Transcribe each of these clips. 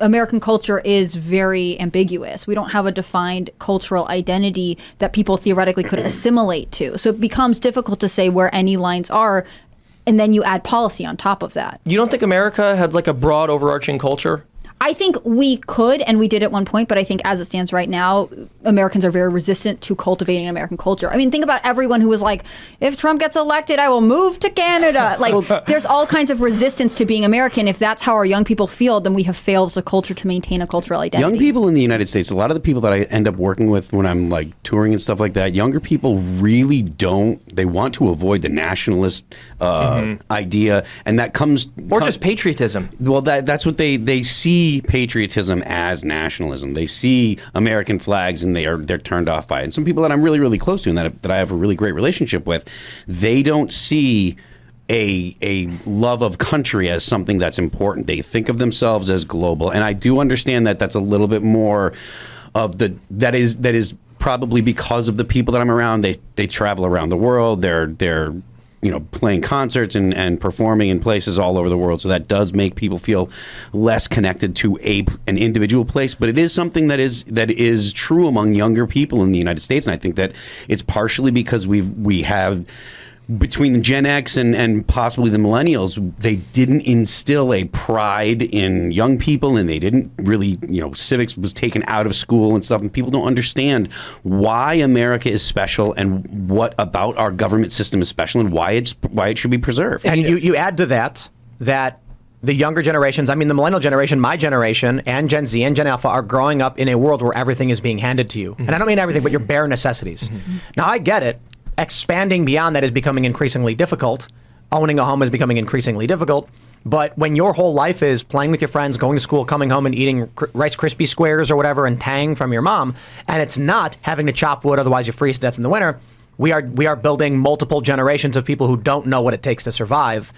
American culture is very ambiguous. We don't have a defined cultural identity that people theoretically could assimilate to. So it becomes difficult to say where any lines are, and then you add policy on top of that. You don't think America had like a broad overarching culture? I think we could, and we did at one point, but I think as it stands right now, Americans are very resistant to cultivating American culture. I mean, think about everyone who was like, if Trump gets elected, I will move to Canada. Like, there's all kinds of resistance to being American. If that's how our young people feel, then we have failed as a culture to maintain a cultural identity. Young people in the United States, a lot of the people that I end up working with when I'm like touring and stuff like that, younger people really don't, they want to avoid the nationalist idea, and that comes... Or just patriotism. Well, that's what they see patriotism as nationalism. They see American flags and they're turned off by it. And some people that I'm really, really close to and that I have a really great relationship with, they don't see a love of country as something that's important. They think of themselves as global. And I do understand that that's a little bit more of that is probably because of the people that I'm around. They travel around the world. They're playing concerts and performing in places all over the world. So that does make people feel less connected to an individual place. But it is something that is true among younger people in the United States. And I think that it's partially because we have, between Gen X and possibly the millennials, they didn't instill a pride in young people, and they didn't really, civics was taken out of school and stuff, and people don't understand why America is special and what about our government system is special and why it should be preserved. And you add to that the younger generations, I mean the millennial generation, my generation, and Gen Z and Gen Alpha are growing up in a world where everything is being handed to you. Mm-hmm. And I don't mean everything, but your bare necessities. Mm-hmm. Now I get it. Expanding beyond that is becoming increasingly difficult. Owning a home is becoming increasingly difficult. But when your whole life is playing with your friends, going to school, coming home and eating Rice Krispie squares or whatever and Tang from your mom, and it's not having to chop wood, otherwise you freeze to death in the winter, we are building multiple generations of people who don't know what it takes to survive.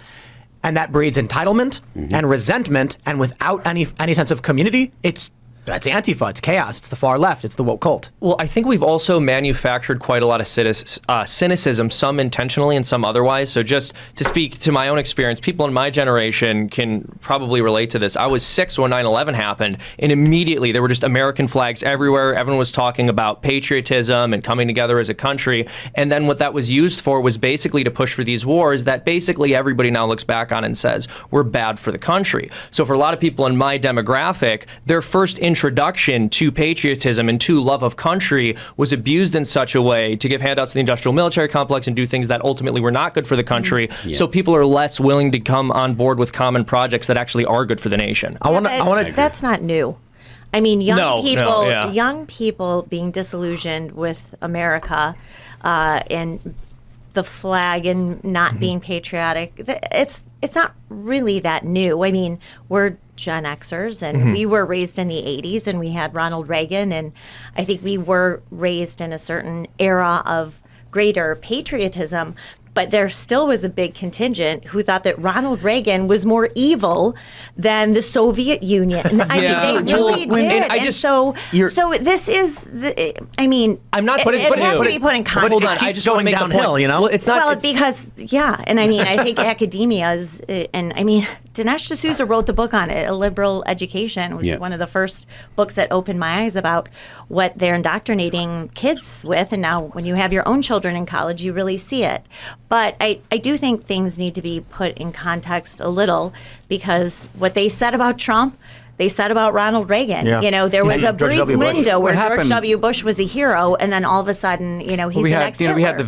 And that breeds entitlement and resentment, and without any sense of community, that's Antifa, it's chaos, it's the far left, it's the woke cult. Well, I think we've also manufactured quite a lot of cynicism, some intentionally and some otherwise. So just to speak to my own experience, people in my generation can probably relate to this. I was 6 when 9/11 happened, and immediately there were just American flags everywhere. Everyone was talking about patriotism and coming together as a country. And then what that was used for was basically to push for these wars that basically everybody now looks back on and says, we're bad for the country. So for a lot of people in my demographic, their first introduction to patriotism and to love of country was abused in such a way to give handouts to the industrial military complex and do things that ultimately were not good for the country. Yeah. So people are less willing to come on board with common projects that actually are good for the nation. That's not new. I mean, young people being disillusioned with America and the flag and not being patriotic, it's not really that new. I mean, we're Gen Xers, and we were raised in the 80s, and we had Ronald Reagan, and I think we were raised in a certain era of greater patriotism. But there still was a big contingent who thought that Ronald Reagan was more evil than the Soviet Union. I mean, they really did. So this is, I'm not putting it has to be put in context. Hold on, I just want to make downhill, the point. Well, it's not. Well, because, and I mean, I think academia is, and I mean, Dinesh D'Souza wrote the book on it, A Liberal Education. It was one of the first books that opened my eyes about what they're indoctrinating kids with. And now when you have your own children in college, you really see it. But I do think things need to be put in context a little, because what they said about Trump, they said about Ronald Reagan. Yeah. There was a brief window where George W. Bush was a hero, and then all of a sudden, he's the next Hitler. We had the